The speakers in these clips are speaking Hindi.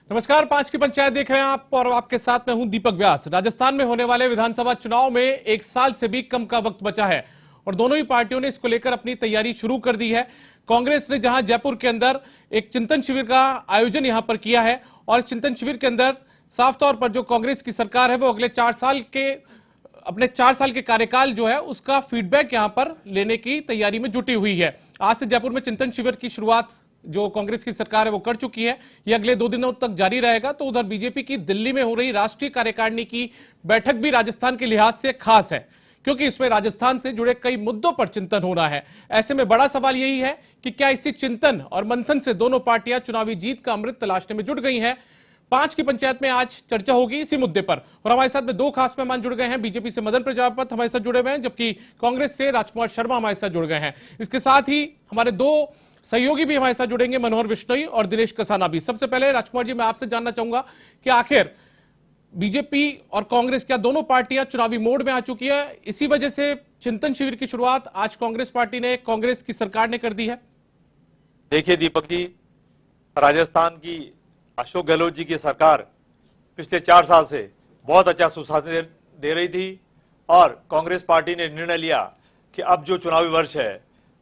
नमस्कार, 5 की पंचायत देख रहे हैं आप और आपके साथ मैं हूं दीपक व्यास। राजस्थान में होने वाले विधानसभा चुनाव में एक साल से भी कम का वक्त बचा है और दोनों ही पार्टियों ने इसको लेकर अपनी तैयारी शुरू कर दी है। कांग्रेस ने जहां जयपुर के अंदर एक चिंतन शिविर का आयोजन यहां पर किया है और चिंतन शिविर के अंदर साफ तौर पर जो कांग्रेस की सरकार है वो अगले 4 साल के कार्यकाल जो है उसका फीडबैक यहां पर लेने की तैयारी में जुटी हुई है। आज से जयपुर में चिंतन शिविर की शुरुआत जो कांग्रेस की सरकार है वो कर चुकी है। ये अगले 2 दिनों तक जारी रहेगा। तो उधर बीजेपी की दिल्ली में हो रही राष्ट्रीय कार्यकारिणी की बैठक भी राजस्थान के लिहाज से खास है, क्योंकि इसमें राजस्थान से जुड़े कई मुद्दों पर चिंतन हो रहा है। ऐसे में बड़ा सवाल यही है कि क्या इसी चिंतन और मंथन से दोनों पार्टियां चुनावी जीत का अमृत तलाशने में जुट गई हैं। 5 की पंचायत में आज चर्चा होगी इसी मुद्दे पर और हमारे साथ में 2 खास मेहमान जुड़ गए हैं। बीजेपी से मदन प्रजापत हमारे साथ जुड़े हुए हैं, जबकि कांग्रेस से राजकुमार शर्मा हमारे साथ जुड़ गए हैं। इसके साथ ही हमारे 2 सहयोगी भी हमारे साथ जुड़ेंगे, मनोहर विश्नोई और दिनेश कसाना भी। सबसे पहले राजकुमार जी, मैं आपसे जानना चाहूंगा कि आखिर बीजेपी और कांग्रेस क्या दोनों पार्टियां चुनावी मोड में आ चुकी है? इसी वजह से चिंतन शिविर की शुरुआत आज कांग्रेस पार्टी ने, कांग्रेस की सरकार ने कर दी है। देखिए दीपक जी, राजस्थान की अशोक गहलोत जी की सरकार पिछले 4 साल से बहुत अच्छा सुशासन दे रही थी और कांग्रेस पार्टी ने निर्णय लिया कि अब जो चुनावी वर्ष है,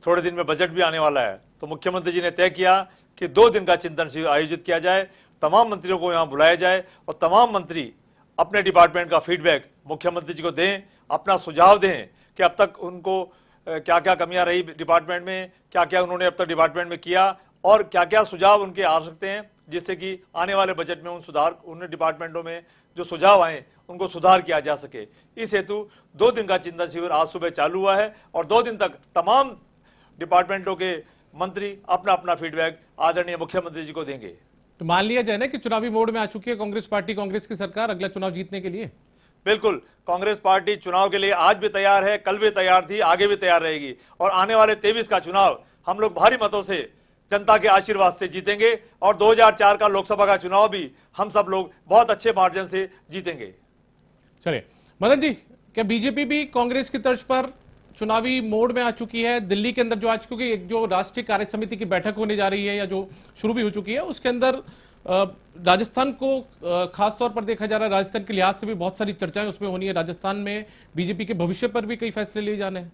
थोड़े दिन में बजट भी आने वाला है, तो मुख्यमंत्री जी ने तय किया कि 2 दिन का चिंतन शिविर आयोजित किया जाए, तमाम मंत्रियों को यहां बुलाया जाए और तमाम मंत्री अपने डिपार्टमेंट का फीडबैक मुख्यमंत्री जी को दें, अपना सुझाव दें कि अब तक उनको क्या क्या कमियां रही डिपार्टमेंट में, क्या क्या उन्होंने अब तक डिपार्टमेंट में किया और क्या क्या सुझाव उनके आ सकते हैं, जिससे कि आने वाले बजट में उन डिपार्टमेंटों में जो सुझाव आए उनको सुधार किया जा सके। इस हेतु 2 दिन का चिंतन शिविर आज सुबह चालू हुआ है और 2 दिन तक तमाम डिपार्टमेंटों के मंत्री अपना अपना फीडबैक आदरणीय मुख्यमंत्री जी को देंगे। तो मान लिया जाए ना कि चुनावी मोड में आ चुकी है कांग्रेस पार्टी, कांग्रेस की सरकार अगला चुनाव जीतने के लिए। बिल्कुल, कांग्रेस पार्टी चुनाव के लिए आज भी तैयार है, कल भी तैयार थी, आगे भी तैयार रहेगी और आने वाले 23 का चुनाव हम लोग भारी मतों से, जनता के आशीर्वाद से जीतेंगे और 2004 का लोकसभा का चुनाव भी हम सब लोग बहुत अच्छे मार्जिन से जीतेंगे। चलिए मदन जी, क्या बीजेपी भी कांग्रेस की तर्ज पर चुनावी मोड में आ चुकी है? दिल्ली के अंदर जो आज, क्योंकि एक जो राष्ट्रीय कार्य समिति की बैठक होने जा रही है या जो शुरू भी हो चुकी है, उसके अंदर राजस्थान को खास तौर पर देखा जा रहा है। राजस्थान के लिहाज से भी बहुत सारी चर्चाएं उसमें होनी है। राजस्थान में बीजेपी के भविष्य पर भी कई फैसले लिए जाने हैं।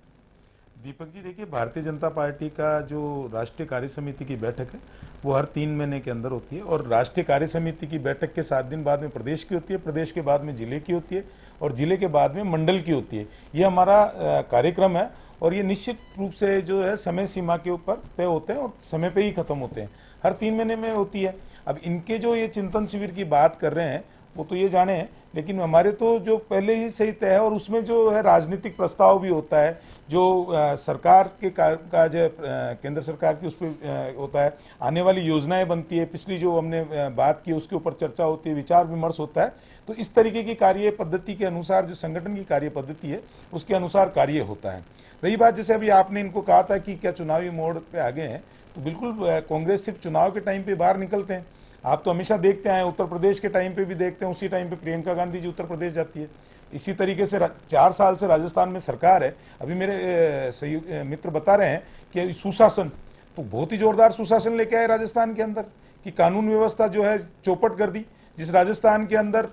दीपक जी, देखिए, भारतीय जनता पार्टी का जो राष्ट्रीय कार्य समिति की बैठक है वो हर 3 महीने के अंदर होती है और राष्ट्रीय कार्य समिति की बैठक के 7 दिन बाद में प्रदेश की होती है, प्रदेश के बाद में जिले की होती है और जिले के बाद में मंडल की होती है। ये हमारा कार्यक्रम है और ये निश्चित रूप से जो है समय सीमा के ऊपर तय होते हैं और समय पे ही खत्म होते हैं, हर 3 महीने में होती है। अब इनके जो ये चिंतन शिविर की बात कर रहे हैं वो तो ये जाने हैं, लेकिन हमारे तो जो पहले ही सही तय है और उसमें जो है राजनीतिक प्रस्ताव भी होता है, जो सरकार के का जो केंद्र सरकार की उस पर होता है, आने वाली योजनाएं बनती है, पिछली जो हमने बात की उसके ऊपर चर्चा होती है, विचार विमर्श होता है। तो इस तरीके की कार्य पद्धति के अनुसार जो संगठन की कार्य पद्धति है उसके अनुसार कार्य होता है। रही बात, जैसे अभी आपने इनको कहा था कि क्या चुनावी मोड़ पे आगे हैं, तो बिल्कुल कांग्रेस सिर्फ चुनाव के टाइम पे बाहर निकलते हैं। आप तो हमेशा देखते आए, उत्तर प्रदेश के टाइम पे भी देखते हैं, उसी टाइम पे प्रियंका गांधी जी उत्तर प्रदेश जाती है। इसी तरीके से 4 साल से राजस्थान में सरकार है। अभी मेरे मित्र बता रहे हैं कि सुशासन, तो बहुत ही जोरदार सुशासन लेके आए राजस्थान के अंदर कि कानून व्यवस्था जो है चौपट कर दी। जिस राजस्थान के अंदर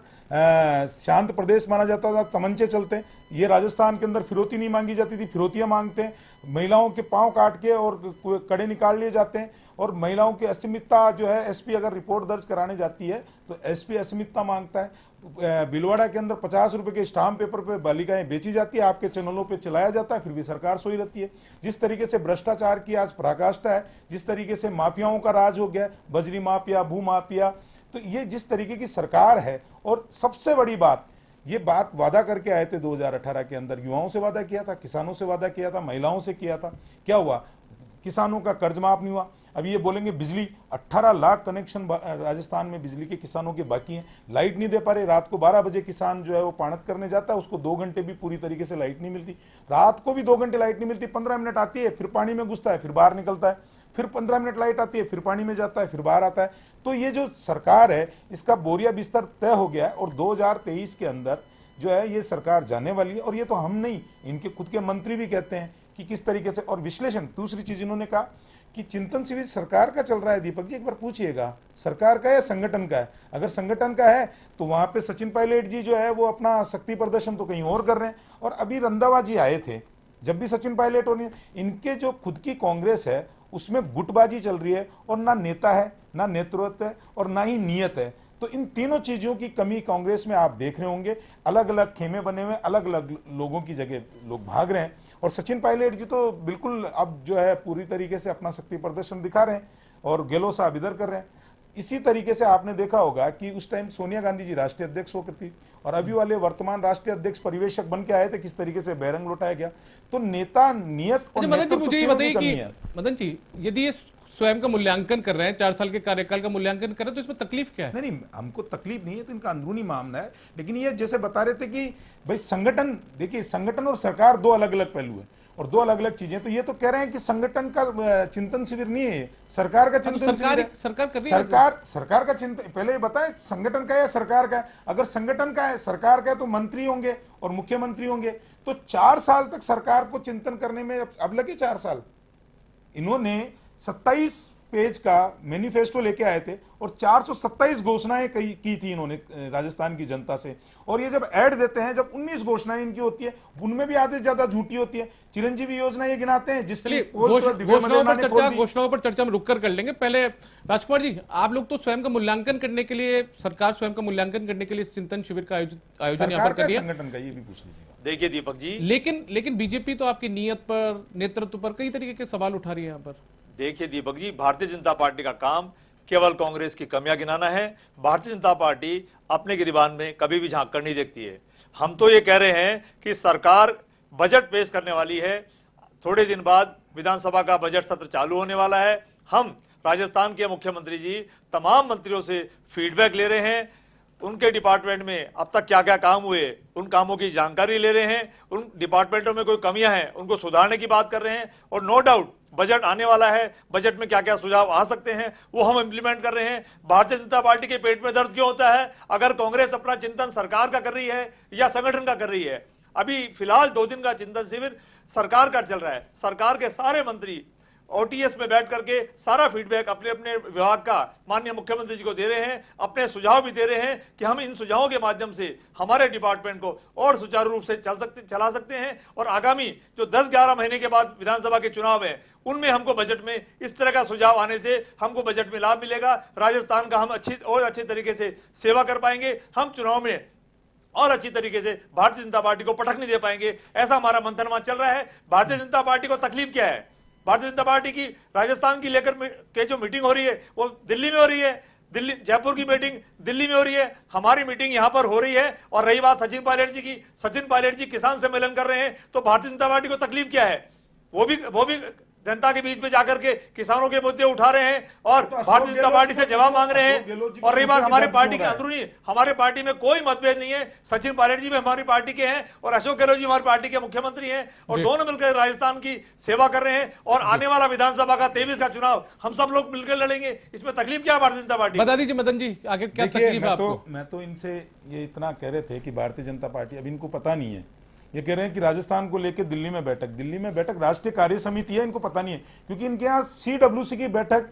शांत प्रदेश माना जाता था, तमंचे चलते हैं, ये राजस्थान के अंदर फिरौती नहीं मांगी जाती थी, फिरौतियां मांगते हैं, महिलाओं के पांव काट के और कड़े निकाल लिए जाते हैं और महिलाओं की अस्मिता जो है, एसपी अगर रिपोर्ट दर्ज कराने जाती है तो एसपी अस्मिता मांगता है। बिलवाड़ा के अंदर 50 रुपए के स्टाम्प पेपर पे बालिकाएं बेची जाती है, आपके चैनलों पे चलाया जाता है, फिर भी सरकार सोई रहती है। जिस तरीके से भ्रष्टाचार की आज पराकाष्ठा है, जिस तरीके से माफियाओं का राज हो गया, बजरी माफिया, भू माफिया, तो ये जिस तरीके की सरकार है। और सबसे बड़ी बात, ये बात वादा करके आए थे 2018 के अंदर, युवाओं से वादा किया था, किसानों से वादा किया था, महिलाओं से किया था। क्या हुआ? किसानों का कर्ज माफ नहीं हुआ। अभी ये बोलेंगे बिजली, 18 लाख कनेक्शन राजस्थान में बिजली के किसानों के बाकी हैं, लाइट नहीं दे पा रहे। रात को 12 बजे किसान जो है वो पाणत करने जाता है, उसको 2 घंटे भी पूरी तरीके से लाइट नहीं मिलती। रात को भी 2 घंटे लाइट नहीं मिलती, 15 मिनट आती है, फिर पानी में घुसता है, फिर बाहर निकलता है, फिर 15 मिनट लाइट आती है, फिर पानी में जाता है, फिर बाहर आता है। तो ये जो सरकार है, इसका बोरिया बिस्तर तय हो गया है और 2023 के अंदर जो है ये सरकार जाने वाली है। और ये तो हम नहीं, इनके खुद के मंत्री भी कहते हैं कि किस तरीके से। और विश्लेषण, दूसरी चीज इन्होंने कहा कि चिंतन शिविर सरकार का चल रहा है दीपक जी, एक बार पूछिएगा सरकार का है या संगठन का है। अगर संगठन का है तो वहां पे सचिन पायलट जी जो है वो अपना शक्ति प्रदर्शन तो कहीं और कर रहे हैं। और अभी रंधावा जी आए थे, जब भी सचिन पायलट और इनके जो खुद की कांग्रेस है उसमें गुटबाजी चल रही है, और ना नेता है, ना नेतृत्व है, और ना ही नियत है। तो इन तीनों चीजों की कमी कांग्रेस में आप देख रहे होंगे। अलग अलग खेमे बने हुए, अलग अलग लोगों की जगह लोग भाग रहे हैं। और सचिन पायलट जी तो बिल्कुल अब जो है पूरी तरीके से अपना शक्ति प्रदर्शन दिखा रहे हैं, और गेलो साहब इधर कर रहे हैं। इसी तरीके से आपने देखा होगा कि उस टाइम सोनिया गांधी जी राष्ट्रीय अध्यक्ष होकर थी, और अभी वाले वर्तमान राष्ट्रीय अध्यक्ष परिवेशक बन के आए थे, किस तरीके से बहरंग लौटाया गया। तो नेता, नियत और अच्छा मदन जी, नेतृत्व मुझे ये तीनों की बताइए कमी कि है। मदन जी, यदि ये स्वयं का मूल्यांकन कर रहे हैं, 4 साल के कार्यकाल का मूल्यांकन कर रहे हैं, तो इसमें तकलीफ क्या है? नहीं नहीं, हमको तकलीफ नहीं है, तो इनका अंदरूनी मामला है। लेकिन ये जैसे बता रहे थे कि भाई संगठन, देखिए संगठन और सरकार दो अलग अलग पहलू है और दो अलग अलग चीजें। तो ये तो कह रहे हैं कि संगठन का चिंतन शिविर नहीं है, सरकार का चिंतन शिविर है। सरकार कर रही है। सरकार का चिंतन, पहले ये बताएं संगठन का है या सरकार का है। अगर संगठन का है, सरकार का है, तो मंत्री होंगे और मुख्यमंत्री होंगे। तो 4 साल तक सरकार को चिंतन करने में अब लगे 4 साल। इन्होंने 27 पेज का मैनिफेस्टो लेके आए थे और 427 घोषणाएं की थी इन्होंने राजस्थान की जनता से। और ये जब ऐड देते हैं, जब 19 घोषणाएं इनकी होती है, उनमें भी आधे से ज्यादा झूठी होती है। चिरंजीवी योजना ये गिनाते हैं जिसके घोषणाओं पर चर्चा में रुककर कर लेंगे। पहले राजकुमार जी, आप लोग तो स्वयं का मूल्यांकन करने के लिए, सरकार स्वयं का मूल्यांकन करने के लिए चिंतन शिविर का आयोजन यहाँ पर कर दिया। संगठन का ये भी पूछ लीजिएगा। देखिए दीपक जी, लेकिन बीजेपी तो आपकी नीयत पर, नेतृत्व पर कई तरीके के सवाल उठा रही है यहाँ पर। देखिए दीपक जी, भारतीय जनता पार्टी का काम केवल कांग्रेस की कमियां गिनाना है। भारतीय जनता पार्टी अपने गिरबान में कभी भी झांक कर नहीं देखती है। हम तो ये कह रहे हैं कि सरकार बजट पेश करने वाली है, थोड़े दिन बाद विधानसभा का बजट सत्र चालू होने वाला है। हम राजस्थान के मुख्यमंत्री जी तमाम मंत्रियों से फीडबैक ले रहे हैं, उनके डिपार्टमेंट में अब तक क्या क्या काम हुए उन कामों की जानकारी ले रहे हैं, उन डिपार्टमेंटों में कोई कमियां हैं उनको सुधारने की बात कर रहे हैं। और नो डाउट बजट आने वाला है, बजट में क्या क्या सुझाव आ सकते हैं वो हम इंप्लीमेंट कर रहे हैं। भारतीय जनता पार्टी के पेट में दर्द क्यों होता है अगर कांग्रेस अपना चिंतन सरकार का कर रही है या संगठन का कर रही है? अभी फिलहाल 2 दिन का चिंतन शिविर सरकार का चल रहा है। सरकार के सारे मंत्री ओटीएस में बैठ करके सारा फीडबैक अपने अपने विभाग का माननीय मुख्यमंत्री जी को दे रहे हैं, अपने सुझाव भी दे रहे हैं कि हम इन सुझावों के माध्यम से हमारे डिपार्टमेंट को और सुचारू रूप से चला सकते हैं। और आगामी जो 10-11 महीने के बाद विधानसभा के चुनाव है उनमें हमको बजट में इस तरह का सुझाव आने से हमको बजट में लाभ मिलेगा। राजस्थान का हम अच्छे तरीके से सेवा कर पाएंगे। हम चुनाव में और अच्छी तरीके से भारतीय जनता पार्टी को पटक नहीं दे पाएंगे। ऐसा हमारा मंथन वहां चल रहा है। भारतीय जनता पार्टी को तकलीफ क्या है? भारतीय जनता पार्टी की राजस्थान की लेकर के जो मीटिंग हो रही है वो दिल्ली में हो रही है, दिल्ली जयपुर की मीटिंग दिल्ली में हो रही है, हमारी मीटिंग यहां पर हो रही है। और रही बात सचिन पायलट जी की, सचिन पायलट जी किसान सम्मेलन कर रहे हैं, तो भारतीय जनता पार्टी को तकलीफ क्या है? वो भी जनता के बीच में जाकर के किसानों के मुद्दे उठा रहे हैं और भारतीय जनता पार्टी से जवाब मांग रहे हैं। और रही बात हमारे पार्टी के अंदरूनी, हमारे पार्टी में कोई मतभेद नहीं है। सचिन पायलट जी भी हमारी पार्टी के हैं और अशोक गहलोत जी हमारी पार्टी के मुख्यमंत्री हैं और दोनों मिलकर राजस्थान की सेवा कर रहे हैं। और आने वाला विधानसभा का 23 का चुनाव हम सब लोग मिलकर लड़ेंगे। इसमें तकलीफ क्या है भारतीय जनता पार्टी? बता दीजिए मदन जी, आगे क्या तकलीफ है आपको? मैं तो इनसे ये इतना कह रहे थे कि भारतीय जनता पार्टी, अभी इनको पता नहीं है, ये कह रहे हैं कि राजस्थान को लेकर दिल्ली में बैठक राष्ट्रीय कार्य समिति है, इनको पता नहीं है। क्योंकि इनके यहाँ सीडब्ल्यूसी की बैठक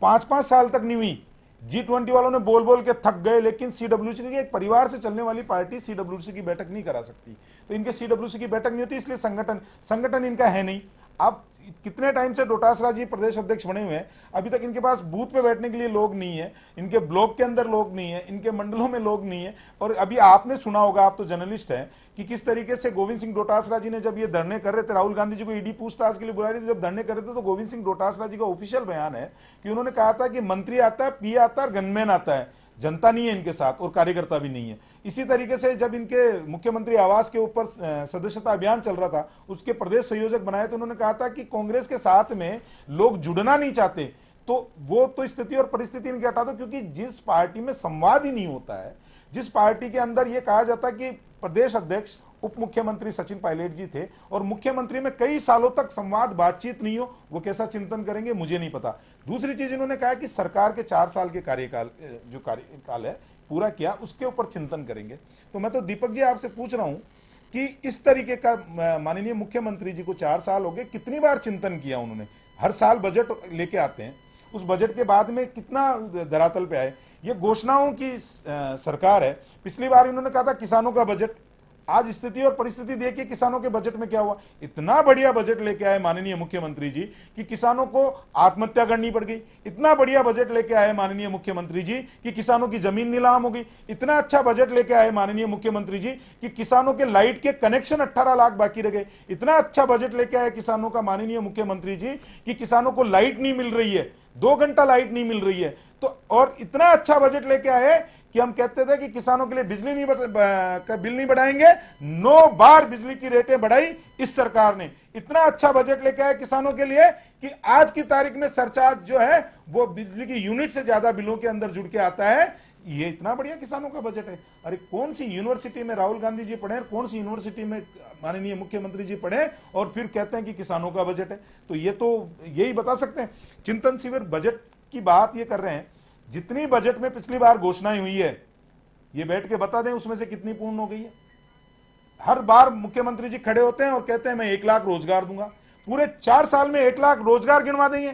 5-5 साल तक नहीं हुई। G20 वालों ने बोल बोल के थक गए, लेकिन सीडब्ल्यूसी की एक परिवार से चलने वाली पार्टी सीडब्ल्यूसी की बैठक नहीं करा सकती। तो इनके सीडब्ल्यूसी की बैठक नहीं होती, इसलिए संगठन इनका है नहीं। अब कितने टाइम से डोटासरा जी प्रदेश अध्यक्ष बने हुए हैं, अभी तक इनके पास बूथ पे बैठने के लिए लोग नहीं है, इनके ब्लॉक के अंदर लोग नहीं है, इनके मंडलों में लोग नहीं है। और अभी आपने सुना होगा, आप तो जर्नलिस्ट हैं, कि किस तरीके से गोविंद सिंह डोटासरा जी ने जब ये धरने कर रहे थे, राहुल गांधी जी को ईडी पूछताछ के लिए बुला रही थी, जब धरने कर रहे थे, तो गोविंद सिंह डोटासरा जी का ऑफिशियल बयान है कि उन्होंने कहा था कि मंत्री आता है, पी आता है, गनमैन आता है, जनता नहीं है इनके साथ और कार्यकर्ता भी नहीं है। इसी तरीके से जब इनके मुख्यमंत्री आवास के ऊपर सदस्यता अभियान चल रहा था, उसके प्रदेश संयोजक बनाए, तो उन्होंने कहा था कि कांग्रेस के साथ में लोग जुड़ना नहीं चाहते। तो वो तो स्थिति और परिस्थिति इनके हटा दो, क्योंकि जिस पार्टी में संवाद ही नहीं होता है, जिस पार्टी के अंदर यह कहा जाता है कि प्रदेश अध्यक्ष उप मुख्यमंत्री सचिन पायलट जी थे और मुख्यमंत्री में कई सालों तक संवाद बातचीत नहीं हो, वो कैसा चिंतन करेंगे मुझे नहीं पता। दूसरी चीज इन्होंने कहा कि सरकार के 4 साल के कार्यकाल है पूरा किया, उसके ऊपर चिंतन करेंगे। तो मैं तो दीपक जी आपसे पूछ रहा हूं कि इस तरीके का माननीय मुख्यमंत्री जी को 4 साल हो गए, कितनी बार चिंतन किया उन्होंने? हर साल बजट लेके आते हैं, उस बजट के बाद में कितना धरातल पे आए। ये घोषणाओं की सरकार है। पिछली बार इन्होंने कहा था किसानों का बजट, आज स्थिति और परिस्थिति देखिए किसानों के बजट में क्या हुआ। इतना बढ़िया बजट लेके आए माननीय मुख्यमंत्री जी कि किसानों को आत्महत्या करनी पड़ गई। इतना बढ़िया बजट लेके आए माननीय मुख्यमंत्री जी कि किसानों की जमीन नीलाम हो गई। इतना अच्छा बजट लेके आए माननीय मुख्यमंत्री जी कि किसानों के लाइट के कनेक्शन 18 लाख बाकी रह गए। इतना अच्छा बजट लेके आए किसानों का माननीय मुख्यमंत्री जी कि किसानों को लाइट नहीं मिल रही है, 2 घंटा लाइट नहीं मिल रही है। तो और इतना अच्छा बजट लेके आए कि हम कहते थे कि किसानों के लिए बिजली नहीं बिल नहीं बढ़ाएंगे, 9 बार बिजली की रेटें बढ़ाई इस सरकार ने। इतना अच्छा बजट लेके आए किसानों के लिए कि आज की तारीख में सरचार्ज जो है वो बिजली की यूनिट से ज्यादा बिलों के अंदर जुड़ के आता है। ये इतना बढ़िया किसानों का बजट है। अरे कौन सी यूनिवर्सिटी में राहुल गांधी जी पढ़े, कौन सी यूनिवर्सिटी में माननीय मुख्यमंत्री जी पढ़े और फिर कहते हैं कि किसानों का बजट है। तो ये तो यही बता सकते हैं। चिंतन शिविर बजट की बात ये कर रहे हैं, जितनी बजट में पिछली बार घोषणाएं हुई है ये बैठ के बता दें उसमें से कितनी पूर्ण हो गई है। हर बार मुख्यमंत्री जी खड़े होते हैं और कहते हैं मैं 1 लाख रोजगार दूंगा। पूरे 4 साल में 1 लाख रोजगार गिनवा देंगे,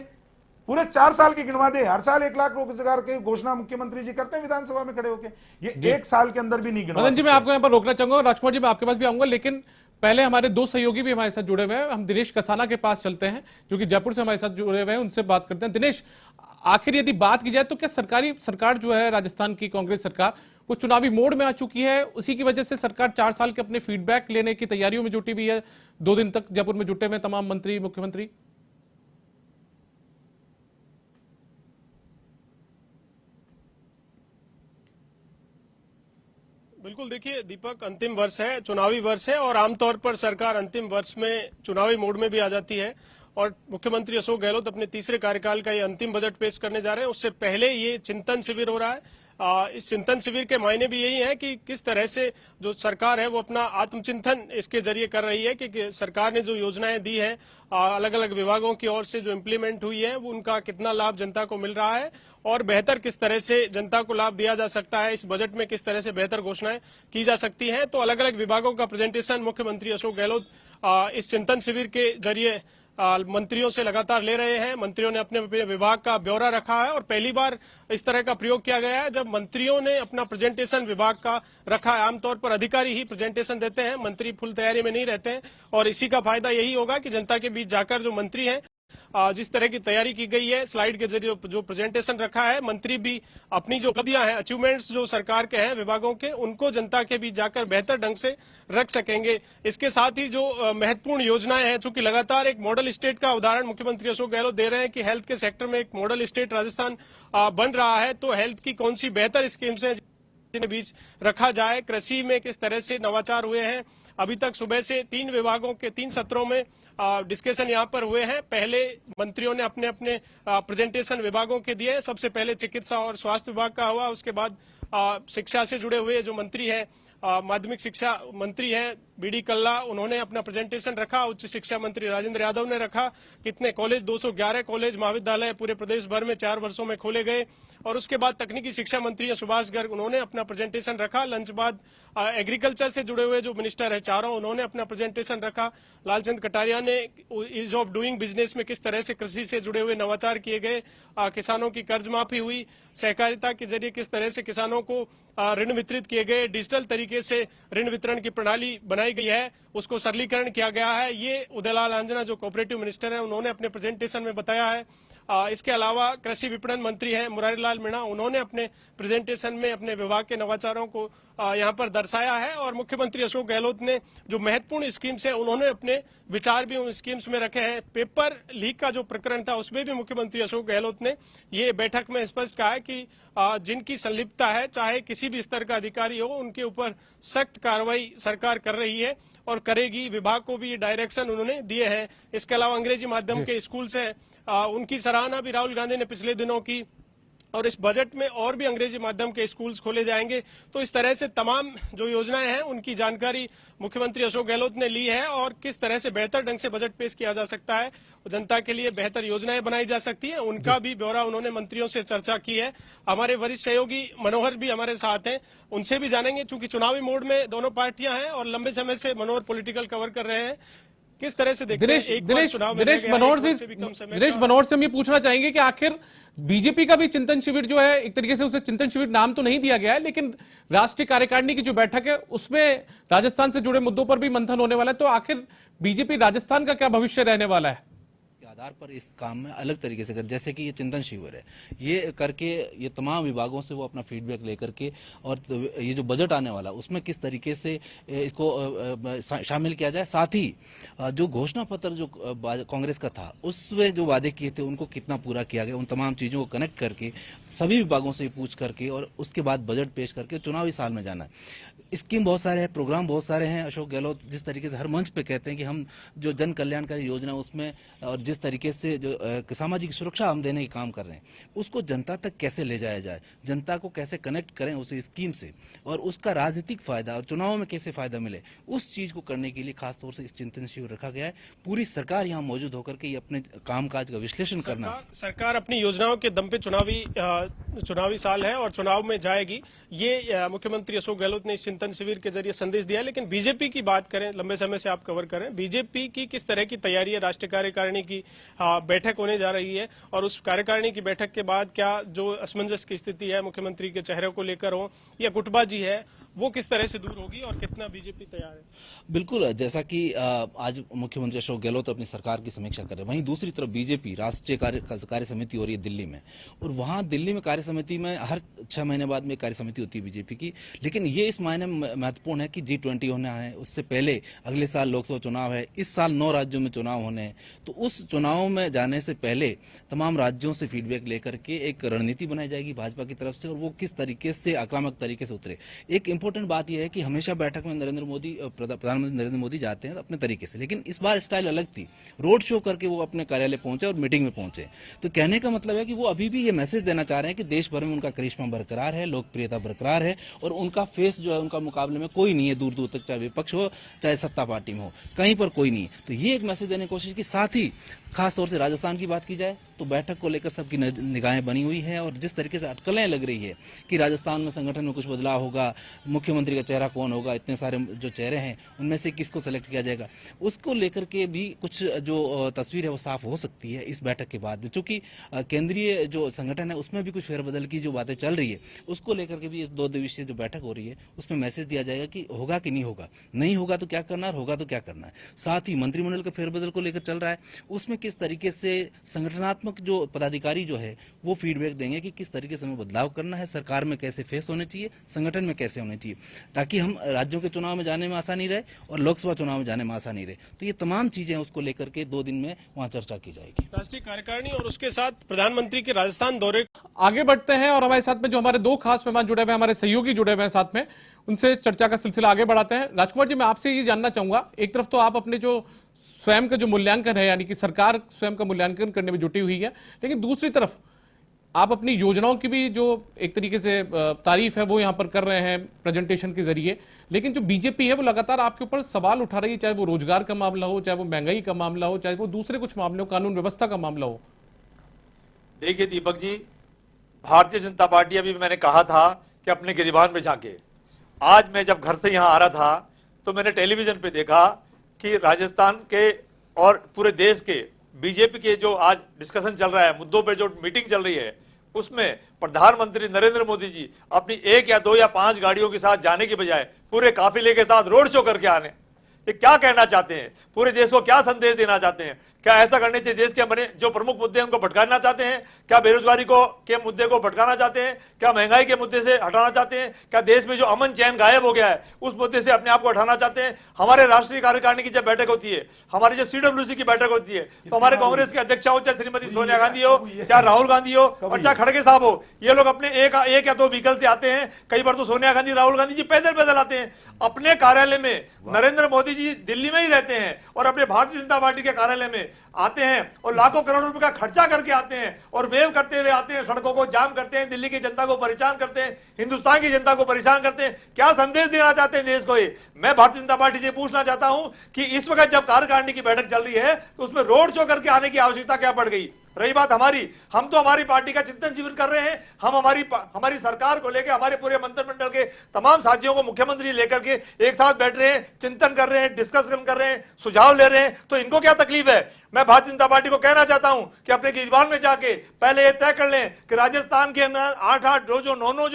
पूरे 4 साल की गिनवा दे। हर साल 1 लाख रोजगार की घोषणा मुख्यमंत्री जी करते हैं विधानसभा में खड़े होकर। ये 1 साल के अंदर भी नहीं गिनवा। मदन जी मैं आपको यहाँ पर रोकना चाहूंगा, राजकुमार जी मैं आपके पास भी आऊंगा, लेकिन पहले हमारे 2 सहयोगी भी हमारे साथ जुड़े हुए हैं। हम दिनेश कसाना के पास चलते हैं जो कि जयपुर से हमारे साथ जुड़े हुए हैं, उनसे बात करते हैं। दिनेश, आखिर यदि बात की जाए तो क्या सरकार जो है राजस्थान की कांग्रेस सरकार वो चुनावी मोड में आ चुकी है, उसी की वजह से सरकार 4 साल के अपने फीडबैक लेने की तैयारियों में जुटी हुई है? 2 दिन तक जयपुर में जुटे हुए तमाम मंत्री मुख्यमंत्री। बिल्कुल, देखिए दीपक, अंतिम वर्ष है, चुनावी वर्ष है और आमतौर पर सरकार अंतिम वर्ष में चुनावी मोड में भी आ जाती है। और मुख्यमंत्री अशोक गहलोत अपने तीसरे कार्यकाल का ये अंतिम बजट पेश करने जा रहे हैं। उससे पहले ये चिंतन शिविर हो रहा है। इस चिंतन शिविर के मायने भी यही है कि किस तरह से जो सरकार है वो अपना आत्मचिंतन इसके जरिए कर रही है कि सरकार ने जो योजनाएं दी है अलग अलग विभागों की ओर से जो इम्प्लीमेंट हुई है वो उनका कितना लाभ जनता को मिल रहा है और बेहतर किस तरह से जनता को लाभ दिया जा सकता है। इस बजट में किस तरह से बेहतर घोषणाएं की जा सकती हैं। तो अलग अलग विभागों का प्रेजेंटेशन मुख्यमंत्री अशोक गहलोत इस चिंतन शिविर के जरिए मंत्रियों से लगातार ले रहे हैं। मंत्रियों ने अपने विभाग का ब्यौरा रखा है और पहली बार इस तरह का प्रयोग किया गया है जब मंत्रियों ने अपना प्रेजेंटेशन विभाग का रखा है। आमतौर पर अधिकारी ही प्रेजेंटेशन देते हैं, मंत्री फुल तैयारी में नहीं रहते हैं और इसी का फायदा यही होगा कि जनता के बीच जाकर जो मंत्री हैं जिस तरह की तैयारी की गई है, स्लाइड के जरिए जो प्रेजेंटेशन रखा है, मंत्री भी अपनी जो उपलब्धियां हैं, अचीवमेंट्स जो सरकार के हैं विभागों के, उनको जनता के बीच जाकर बेहतर ढंग से रख सकेंगे। इसके साथ ही जो महत्वपूर्ण योजनाएं हैं, चूंकि लगातार एक मॉडल स्टेट का उदाहरण मुख्यमंत्री अशोक गहलोत दे रहे हैं कि हेल्थ के सेक्टर में एक मॉडल स्टेट राजस्थान बन रहा है, तो हेल्थ की कौन सी बेहतर स्कीम्स हैं जिन्हें बीच रखा जाए। कृषि में किस तरह से नवाचार हुए हैं। अभी तक सुबह से 3 विभागों के 3 सत्रों में डिस्कशन यहाँ पर हुए हैं। पहले मंत्रियों ने अपने अपने प्रेजेंटेशन विभागों के दिए। सबसे पहले चिकित्सा और स्वास्थ्य विभाग का हुआ, उसके बाद शिक्षा से जुड़े हुए जो मंत्री हैं, माध्यमिक शिक्षा मंत्री हैं बीडी कल्ला, उन्होंने अपना प्रेजेंटेशन रखा। उच्च शिक्षा मंत्री राजेंद्र यादव ने रखा। कितने कॉलेज, 211 कॉलेज महाविद्यालय पूरे प्रदेश भर में 4 वर्षों में खोले गए। और उसके बाद तकनीकी शिक्षा मंत्री सुभाष गर्ग, उन्होंने अपना प्रेजेंटेशन रखा। लंच बाद एग्रीकल्चर से जुड़े हुए जो मिनिस्टर है चारों, उन्होंने अपना प्रेजेंटेशन रखा। लालचंद कटारिया ने ईज ऑफ डूइंग बिजनेस में किस तरह से कृषि से जुड़े हुए नवाचार किए गए, किसानों की कर्ज माफी हुई, सहकारिता के जरिए किस तरह से किसानों को ऋण वितरित किए गए, डिजिटल तरीके से ऋण वितरण की प्रणाली बनाई गई है, उसको सरलीकरण किया गया है। ये उदयलाल आंजना जो कोऑपरेटिव मिनिस्टर है उन्होंने अपने प्रेजेंटेशन में बताया है। इसके अलावा कृषि विपणन मंत्री हैं मुरारी लाल मीणा, उन्होंने अपने प्रेजेंटेशन में अपने विभाग के नवाचारों को यहाँ पर दर्शाया है। और मुख्यमंत्री अशोक गहलोत ने जो महत्वपूर्ण स्कीम्स हैं उन्होंने अपने विचार भी उन स्कीम्स में रखे हैं। पेपर लीक का जो प्रकरण था उसमें भी मुख्यमंत्री अशोक गहलोत ने ये बैठक में स्पष्ट कहा है कि जिनकी संलिप्तता है, चाहे किसी भी स्तर का अधिकारी हो, उनके ऊपर सख्त कार्रवाई सरकार कर रही है और करेगी। विभाग को भी ये डायरेक्शन उन्होंने दिए हैं। इसके अलावा अंग्रेजी माध्यम के स्कूल से उनकी सराहना भी राहुल गांधी ने पिछले दिनों की, और इस बजट में और भी अंग्रेजी माध्यम के स्कूल्स खोले जाएंगे। तो इस तरह से तमाम जो योजनाएं हैं उनकी जानकारी मुख्यमंत्री अशोक गहलोत ने ली है और किस तरह से बेहतर ढंग से बजट पेश किया जा सकता है, जनता के लिए बेहतर योजनाएं बनाई जा सकती है, उनका भी ब्यौरा उन्होंने मंत्रियों से चर्चा की है। हमारे वरिष्ठ सहयोगी मनोहर भी हमारे साथ हैं, उनसे भी जानेंगे, चूंकि चुनावी मोड में दोनों पार्टियां हैं और लंबे समय से मनोहर पॉलिटिकल कवर कर रहे हैं। किस तरह से देखते हैं? एक वर्ष चुनाव में रह दिनेश गया है, मनोहर एक वर्ष से भी कम समय दिनेश का- मनोहर से हम ये पूछना चाहेंगे कि आखिर बीजेपी का भी चिंतन शिविर जो है, एक तरीके से उसे चिंतन शिविर नाम तो नहीं दिया गया है, लेकिन राष्ट्रीय कार्यकारिणी की जो बैठक है उसमें राजस्थान से जुड़े मुद्दों पर भी मंथन होने वाला है। तो आखिर बीजेपी राजस्थान का क्या भविष्य रहने वाला है? के आधार पर इस काम में अलग तरीके से कर, जैसे कि ये चिंतन शिविर है, ये करके ये तमाम विभागों से वो अपना फीडबैक लेकर के और ये जो बजट आने वाला उसमें किस तरीके से इसको शामिल किया जाए, साथ ही जो घोषणा पत्र जो कांग्रेस का था उसमें जो वादे किए थे उनको कितना पूरा किया गया, उन तमाम चीजों को कनेक्ट करके सभी विभागों से पूछ करके और उसके बाद बजट पेश करके चुनावी साल में जाना है। स्कीम बहुत सारे हैं, प्रोग्राम बहुत सारे हैं। अशोक गहलोत जिस तरीके से हर मंच पे कहते हैं कि हम जो जन कल्याणकारी योजना उसमें और जिस तरीके से जो सामाजिक सुरक्षा हम देने की काम कर रहे हैं उसको जनता तक कैसे ले जाया जाए, जनता को कैसे कनेक्ट करें उस स्कीम से और उसका राजनीतिक फायदा और चुनाव में कैसे फायदा मिले, उस चीज को करने के लिए खासतौर से इस चिंतन शिविर रखा गया है। पूरी सरकार यहाँ मौजूद होकर के ये अपने कामकाज का विश्लेषण करना। सरकार अपनी योजनाओं के दम पे चुनावी साल है और चुनाव में जाएगी, ये मुख्यमंत्री अशोक गहलोत ने इस चिंतन शिविर के जरिए संदेश दिया है। लेकिन बीजेपी की बात करें, लंबे समय से आप कवर करें, बीजेपी की किस तरह की तैयारी है? राष्ट्रीय कार्यकारिणी की बैठक होने जा रही है और उस कार्यकारिणी की बैठक के बाद क्या जो असमंजस की स्थिति है मुख्यमंत्री के चेहरे को लेकर हो या गुटबाजी है, वो किस तरह से दूर होगी और कितना बीजेपी तैयार है? बिल्कुल, जैसा कि आज मुख्यमंत्री अशोक गहलोत अपनी सरकार की समीक्षा कर रहे हैं, वहीं दूसरी तरफ बीजेपी राष्ट्रीय कार्य समिति हो रही है दिल्ली में, और वहां दिल्ली में कार्य समिति में हर 6 महीने बाद में कार्य समिति होती है बीजेपी की। लेकिन ये इस मायने में महत्वपूर्ण है कि G20 होना है, उससे पहले अगले साल लोकसभा चुनाव है, इस साल 9 राज्यों में चुनाव होने हैं, तो उस चुनाव में जाने से पहले तमाम राज्यों से फीडबैक लेकर के एक रणनीति बनाई जाएगी भाजपा की तरफ से और वो किस तरीके से आक्रामक तरीके से उतरे। एक इंपॉर्टेंट बात यह है कि हमेशा बैठक में प्रधानमंत्री नरेंद्र मोदी जाते हैं अपने तरीके से, लेकिन इस बार स्टाइल अलग थी, रोड शो करके वो अपने कार्यालय पहुंचे और मीटिंग में पहुंचे। तो कहने का मतलब है कि वो अभी भी ये मैसेज देना चाह रहे हैं कि देश भर में उनका करिश्मा बरकरार है, लोकप्रियता बरकरार है और उनका फेस जो है उनका मुकाबले में कोई नहीं है, दूर दूर तक, चाहे विपक्ष हो चाहे सत्ता पार्टी में हो, कहीं पर कोई नहीं है। तो ये एक मैसेज देने की कोशिश की। साथ ही खासतौर से राजस्थान की बात की जाए तो बैठक को लेकर सबकी निगाहें बनी हुई है और जिस तरीके से अटकलें लग रही है कि राजस्थान में संगठन में कुछ बदलाव होगा, मुख्यमंत्री का चेहरा कौन होगा, इतने सारे जो चेहरे हैं उनमें से किसको सेलेक्ट किया जाएगा, उसको लेकर के भी कुछ जो तस्वीर है वो साफ हो सकती है इस बैठक के बाद में। चूंकि केंद्रीय जो संगठन है उसमें भी कुछ फेरबदल की जो बातें चल रही है, उसको लेकर के भी इस 2 दिवसीय जो बैठक हो रही है उसमें मैसेज दिया जाएगा कि होगा कि नहीं होगा, नहीं होगा तो क्या करना है, होगा तो क्या करना है। साथ ही मंत्रिमंडल के फेरबदल को लेकर चल रहा है, उसमें किस तरीके से संगठनात्मक जो पदाधिकारी जो है वो फीडबैक देंगे कि किस तरीके से हमें बदलाव करना है, सरकार में कैसे फेस होने चाहिए, संगठन में कैसे होने चाहिए, ताकि हम राज्यों के चुनाव में जाने में आसानी रहे और लोकसभा चुनाव में जाने में आसानी रहे। तो ये तमाम चीजें उसको लेकर के 2 दिन में वहां चर्चा की जाएगी। राष्ट्रीय कार्यकारिणी और उसके साथ प्रधानमंत्री के राजस्थान दौरे। आगे बढ़ते हैं और हमारे साथ में जो हमारे 2 खास मेहमान जुड़े हुए हैं, हमारे सहयोगी जुड़े हुए हैं साथ में, उनसे चर्चा का सिलसिला आगे बढ़ाते हैं। राजकुमार जी, मैं आपसे ये जानना चाहूंगा, एक तरफ तो आप अपने जो स्वयं का जो मूल्यांकन है, यानी कि सरकार स्वयं का मूल्यांकन करने में जुटी हुई है, लेकिन दूसरी तरफ आप अपनी योजनाओं की भी जो एक तरीके से तारीफ है वो यहां पर कर रहे हैं प्रेजेंटेशन के जरिए, लेकिन जो बीजेपी है वो लगातार आपके ऊपर सवाल उठा रही है, चाहे वो रोजगार का मामला हो, चाहे वो महंगाई का मामला हो, चाहे वो दूसरे कुछ मामले हो, कानून व्यवस्था का मामला हो। देखिए दीपक जी, भारतीय जनता पार्टी, अभी मैंने कहा था कि अपने गिरिबान में झांके। आज मैं जब घर से यहाँ आ रहा था तो मैंने टेलीविजन पे देखा कि राजस्थान के और पूरे देश के बीजेपी के जो आज डिस्कशन चल रहा है, मुद्दों पे जो मीटिंग चल रही है, उसमें प्रधानमंत्री नरेंद्र मोदी जी अपनी 1 या 2 या 5 गाड़ियों के साथ जाने की बजाय पूरे काफिले के साथ रोड शो करके आने, ये क्या कहना चाहते हैं? पूरे देश को क्या संदेश देना चाहते हैं? क्या ऐसा करने से देश के बने जो प्रमुख मुद्दे हैं उनको भटकाना चाहते हैं? क्या बेरोजगारी के मुद्दे को भटकाना चाहते हैं? क्या महंगाई के मुद्दे से हटाना चाहते हैं? क्या देश में जो अमन चैन गायब हो गया है उस मुद्दे से अपने आप को हटाना चाहते हैं? हमारे राष्ट्रीय कार्यकारिणी की जब बैठक होती है, हमारी जो CWC की बैठक होती है, तो हमारे कांग्रेस के अध्यक्ष हो, चाहे श्रीमती सोनिया गांधी हो, चाहे राहुल गांधी हो और चाहे खड़गे साहब हो, ये लोग अपने एक या 2 व्हीकल से आते हैं। कई बार तो सोनिया गांधी, राहुल गांधी जी पैदल आते हैं। अपने कार्यालय में नरेंद्र मोदी जी दिल्ली में ही रहते हैं और अपने भारतीय जनता पार्टी के कार्यालय में आते हैं और लाखों करोड़ों रुपए का खर्चा करके आते हैं और वेव करते हुए आते हैं, सड़कों को जाम करते हैं, दिल्ली की जनता को परेशान करते हैं, हिंदुस्तान की जनता को परेशान करते हैं। क्या संदेश देना चाहते हैं देश को? ये मैं भारतीय जनता पार्टी से पूछना चाहता हूं कि इस वक्त जब कार्यकारिणी की बैठक चल रही है तो उसमें रोड शो करके आने की आवश्यकता क्या पड़ गई? रही बात हमारी, हम तो हमारी पार्टी का चिंतन शिविर कर रहे हैं। हम हमारी सरकार को लेकर हमारे पूरे मंत्रिमंडल के तमाम साथियों को मुख्यमंत्री लेकर के एक साथ बैठ रहे हैं, चिंतन कर रहे हैं, डिस्कशन कर रहे हैं, सुझाव ले रहे हैं। तो इनको क्या तकलीफ है? मैं भारतीय जनता पार्टी को कहना चाहता हूं कि अपने केजरीवाल में जाके पहले ये तय कर लें कि राजस्थान के अंदर 8-8 9-9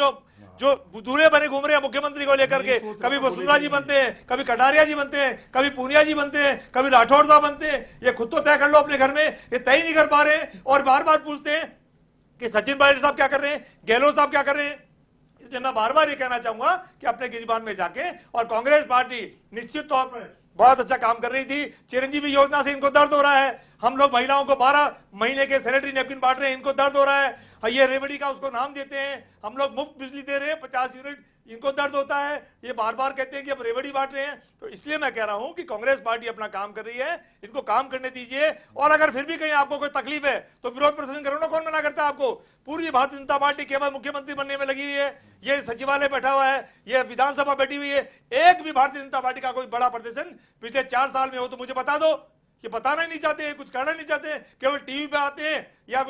जो दूल्हे बने घूम रहे हैं मुख्यमंत्री को लेकर के, कभी वसुंधरा जी बनते हैं, कभी कटारिया जी बनते हैं, कभी पूनिया जी बनते हैं, कभी राठौर साहब बनते हैं। ये खुद तो तय कर लो अपने घर में, ये तय ही नहीं कर पा रहे हैं और बार बार पूछते हैं कि सचिन पायलट साहब क्या कर रहे हैं, गहलोत साहब क्या कर रहे हैं। इसलिए मैं बार बार ये कहना चाहूंगा कि अपने केजरीवाल में जाके, और कांग्रेस पार्टी निश्चित तौर पर बहुत अच्छा काम कर रही थी। चिरंजीवी योजना से इनको दर्द हो रहा है। हम लोग महिलाओं को 12 महीने के सैनिटरी नैपकिन बांट रहे हैं, इनको दर्द हो रहा है। ये रेवड़ी का उसको नाम देते हैं, हम लोग मुफ्त बिजली दे रहे हैं 50 यूनिट, इनको दर्द होता है। ये बार बार कहते हैं कि अब रेवड़ी बांट रहे हैं। तो इसलिए मैं कह रहा हूं कि कांग्रेस पार्टी अपना काम कर रही है, इनको काम करने दीजिए। और अगर फिर भी कहीं आपको कोई तकलीफ है तो विरोध प्रदर्शन करो ना, कौन मना करता है आपको? पूरी भारतीय जनता पार्टी केवल मुख्यमंत्री बनने में लगी हुई है। ये सचिवालय बैठा हुआ है, ये विधानसभा बैठी हुई है। एक भी भारतीय जनता पार्टी का कोई बड़ा प्रदर्शन पिछले 4 साल में हो तो मुझे बता दो। ये बताना ही नहीं चाहते, कुछ कहना नहीं चाहते, केवल टीवी पे आते हैं या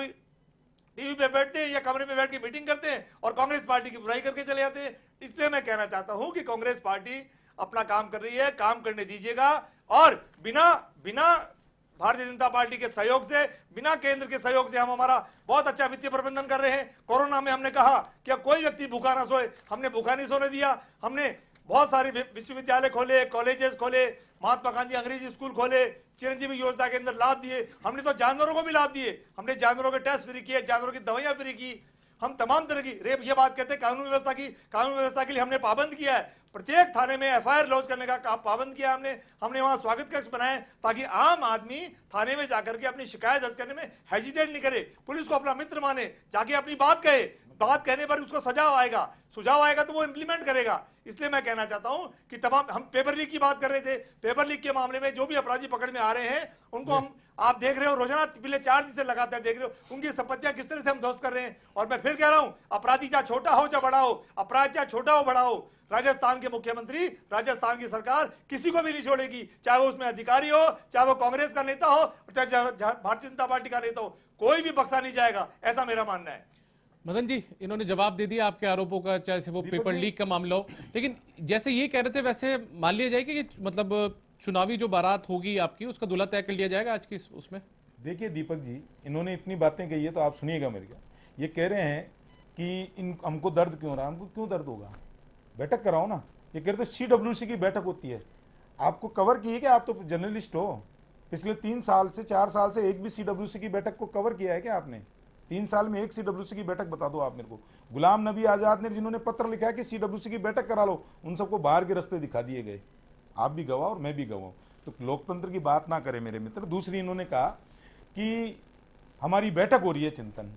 टीवी पे बैठते हैं या कमरे में बैठ के मीटिंग करते हैं और कांग्रेस पार्टी की बुराई करके चले जाते हैं। इसलिए मैं कहना चाहता हूं कि कांग्रेस पार्टी अपना काम कर रही है, काम करने दीजिएगा। और बिना भारतीय जनता पार्टी के सहयोग से, बिना केंद्र के सहयोग से हम हमारा बहुत अच्छा वित्तीय प्रबंधन कर रहे हैं। कोरोना में हमने कहा कि कोई व्यक्ति भूखा ना सोए, हमने भूखा नहीं सोने दिया। हमने बहुत सारे विश्वविद्यालय खोले, कॉलेजेस खोले, महात्मा गांधी अंग्रेजी स्कूल खोले, चिरंजीवी योजना के अंदर लाभ दिए। हमने तो जानवरों को भी लाभ दिए, हमने जानवरों के टेस्ट फ्री किए, जानवरों की दवाइयां फ्री की। हम तमाम तरह की ये बात कहते हैं कानून व्यवस्था के लिए हमने पाबंद किया है। प्रत्येक थाने में एफआईआर लॉन्च करने का पाबंद किया हमने वहां स्वागत कक्ष बनाए ताकि आम आदमी थाने में जाकर के अपनी शिकायत दर्ज करने में हेजिटेट नहीं करे, पुलिस को अपना मित्र माने, जाके अपनी बात कहे। बात कहने पर उसको सुझाव आएगा तो वो इंप्लीमेंट करेगा। इसलिए मैं कहना चाहता हूं कि तमाम, हम पेपर लीक की बात कर रहे थे, पेपर लीक के मामले में जो भी अपराधी पकड़ में आ रहे हैं उनको हम, आप देख रहे हो रोजाना पिछले 4 दिन से लगातार देख रहे हो उनकी संपत्तियां किस तरह से हम ध्वस्त कर रहे हैं। और मैं फिर कह रहा हूं, अपराधी चाहे छोटा हो चाहे बड़ा हो, अपराध चाहे छोटा हो बड़ा हो, राजस्थान के मुख्यमंत्री, राजस्थान की सरकार किसी को भी नहीं छोड़ेगी, चाहे वो उसमें अधिकारी हो, चाहे वो कांग्रेस का नेता हो, चाहे भारतीय जनता पार्टी का नेता हो, कोई भी बख्शा नहीं जाएगा, ऐसा मेरा मानना है। मदन जी, इन्होंने जवाब दे दिया आपके आरोपों का, चाहे से वो पेपर लीक का मामला हो। लेकिन जैसे ये कह रहे थे वैसे मान लिया जाए कि मतलब चुनावी जो बारात होगी आपकी, उसका दूल्हा तय कर लिया जाएगा आज की उसमें। देखिए दीपक जी, इन्होंने इतनी बातें कही है तो आप सुनिएगा मेरी। ये कह रहे हैं कि हमको दर्द क्यों रहा, हमको क्यों दर्द होगा, बैठक कराओ ना। ये कह रहे थे CWC की बैठक होती है, आपको कवर की है कि आप तो जर्नलिस्ट हो, पिछले 3 साल से 4 साल से एक भी CWC की बैठक को कवर किया है क्या आपने? 3 साल में एक CWC की बैठक बता दो आप मेरे को। गुलाम नबी आजाद ने जिन्होंने पत्र लिखा है कि CWC की बैठक करा लो, उन सबको बाहर के रास्ते दिखा दिए गए। आप भी गवाह और मैं भी गवाह। तो लोकतंत्र की बात ना करें मेरे मित्र। दूसरी, इन्होंने कहा कि हमारी बैठक हो रही है चिंतन,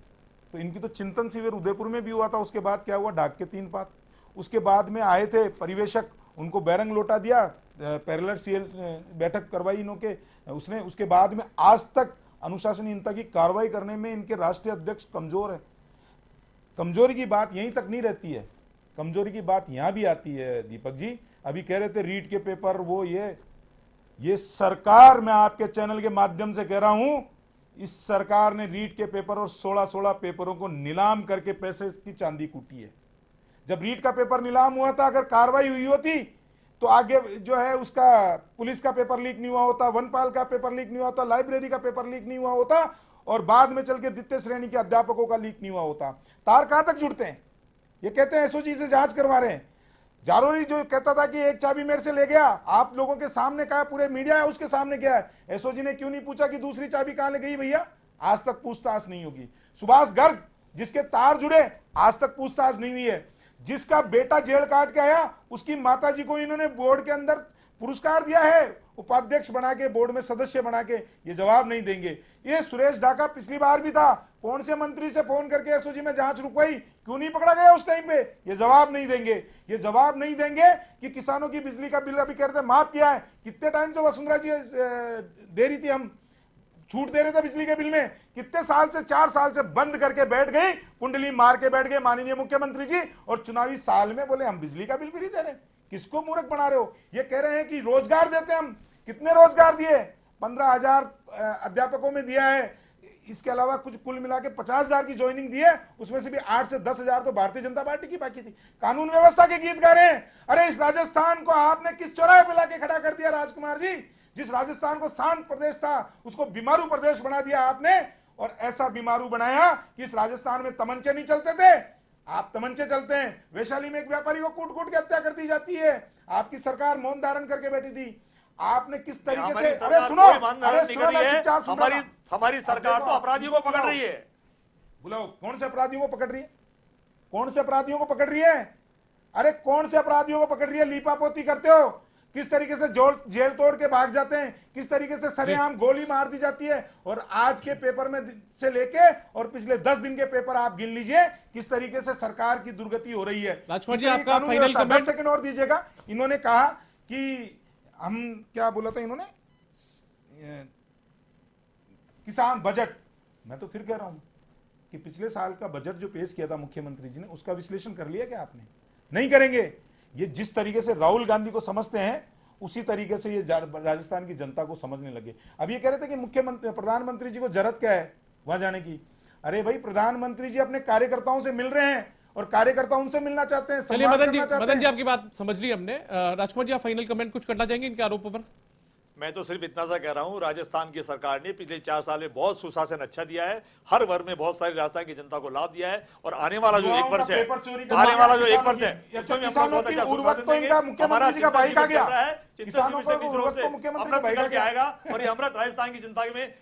तो इनकी तो चिंतन शिविर उदयपुर में भी हुआ था। उसके बाद क्या हुआ, डाक के 3 पात। उसके बाद में आए थे परिवेशक, उनको बैरंग लौटा दिया, पैरेलल CL बैठक करवाई इन्होंने उसने। उसके बाद में आज तक अनुशासनहीनता की कार्रवाई करने में इनके राष्ट्रीय अध्यक्ष कमजोर है। कमजोरी की बात यहीं तक नहीं रहती है, कमजोरी की बात यहां भी आती है दीपक जी। अभी कह रहे थे रीट के पेपर, वो ये सरकार, मैं आपके चैनल के माध्यम से कह रहा हूं, इस सरकार ने रीट के पेपर और 16 पेपरों को नीलाम करके पैसे की चांदी कूटी है। जब रीट का पेपर नीलाम हुआ था, अगर कार्रवाई हुई होती तो आगे जो है उसका पुलिस का पेपर लीक नहीं हुआ होता, वनपाल का पेपर लीक नहीं हुआ होता, लाइब्रेरी का पेपर लीक नहीं हुआ होता, और बाद में चल के द्वितीय श्रेणी के अध्यापकों का लीक नहीं हुआ होता। तार कहां तक जुड़ते हैं? ये कहते हैं SOG से जांच करवा रहे हैं। जारोरी जो कहता था कि एक चाबी मेरे से ले गया, आप लोगों के सामने कहा, पूरे मीडिया है उसके सामने गया है। SOG ने क्यों नहीं पूछा कि दूसरी चाबी कहां ले गई भैया? आज तक पूछताछ नहीं होगी। सुभाष गर्ग, जिसके तार जुड़े, आज तक पूछताछ नहीं हुई है। जिसका बेटा जेल काट के आया, उसकी माताजी को इन्होंने बोर्ड के अंदर पुरस्कार दिया है, उपाध्यक्ष बना के, बोर्ड में सदस्य बना के, ये जवाब नहीं देंगे। ये सुरेश ढाका पिछली बार भी था, कौन से मंत्री से फोन करके SOG में जांच रुकवाई, क्यों नहीं पकड़ा गया उस टाइम पे? ये जवाब नहीं देंगे। ये जवाब नहीं देंगे कि किसानों की बिजली का बिल अभी कहते माफ किया है। कितने टाइम से वसुंधरा जी दे रही थी, हम छूट दे रहे थे बिजली के बिल में, कितने साल से, 4 साल से बंद करके बैठ गई, कुंडली मार के बैठ गए माननीय मुख्यमंत्री जी, और चुनावी साल में बोले हम बिजली का बिल फ्री दे रहे हैं। किसको मूर्ख बना रहे हो? ये कह रहे हैं कि रोजगार देते हम, कितने रोजगार दिए? 15,000 अध्यापकों में दिया है, इसके अलावा कुछ कुल मिला के 50,000 की ज्वाइनिंग दी है, उसमें से भी 8 से 10,000 तो भारतीय जनता पार्टी की बाकी थी। कानून व्यवस्था के गीत गा रहे हैं। अरे इस राजस्थान को आपने किस चौराहे पे लाके खड़ा कर दिया राजकुमार जी? जिस राजस्थान को शांत प्रदेश था उसको बीमारू प्रदेश बना दिया आपने, और ऐसा बीमारू बनाया कि इस राजस्थान में तमंचे नहीं चलते थे, आप तमंचे चलते हैं। वैशाली में एक व्यापारी को कूट कूट के हत्या कर दी जाती है, आपकी सरकार मौन धारण करके बैठी थी। आपने किस तरीके से, अरे सुनो, अरे सुनो, मैं चुपचाप सुन रहा था। हमारी सरकार तो अपराधियों को पकड़ रही है। बुलाओ, कौन से अपराधियों को पकड़ रही है? कौन से अपराधियों को पकड़ रही है? अरे कौन से अपराधियों को पकड़ रही है? लीपापोती करते हो, किस तरीके से जेल तोड़ के भाग जाते हैं, किस तरीके से सरेआम गोली मार दी जाती है। और आज के पेपर में से लेके और पिछले 10 दिन के पेपर आप गिन लीजिए किस तरीके से सरकार की दुर्गति हो रही है। राजकुमार जी, आपका फाइनल कमेंट। 10 सेकंड और दीजिएगा। इन्होंने कहा कि हम, क्या बोला था इन्होंने, किसान बजट। मैं तो फिर कह रहा हूं कि पिछले साल का बजट जो पेश किया था मुख्यमंत्री जी ने, उसका विश्लेषण कर लिया क्या आपने? नहीं करेंगे। ये जिस तरीके से राहुल गांधी को समझते हैं उसी तरीके से ये राजस्थान की जनता को समझने लगे। अब ये कह रहे थे कि मुख्यमंत्री, प्रधानमंत्री जी को जरूरत क्या है वहां जाने की? अरे भाई, प्रधानमंत्री जी अपने कार्यकर्ताओं से मिल रहे हैं और कार्यकर्ता उनसे मिलना चाहते हैं। चलिए मदन जी आपकी बात समझ ली हमने। राजकुमार जी, आप फाइनल कमेंट कुछ करना चाहेंगे इनके आरोपों पर? मैं तो सिर्फ इतना सा कह रहा हूं, राजस्थान की सरकार ने पिछले 4 साल में बहुत सुशासन अच्छा दिया है, हर वर्ग में बहुत सारी राजस्थान की जनता को लाभ दिया है, और आने वाला जो 1 वर्ष है, आने वाला जो 1 वर्ष है, उसमें भी हम लोग बहुत अच्छा सुशासन देंगे। हमारा चिंतन जीवन चल रहा है, चिंतन जीवन से अमृत निकल के आएगा, और ये अमृत राजस्थान की जनता में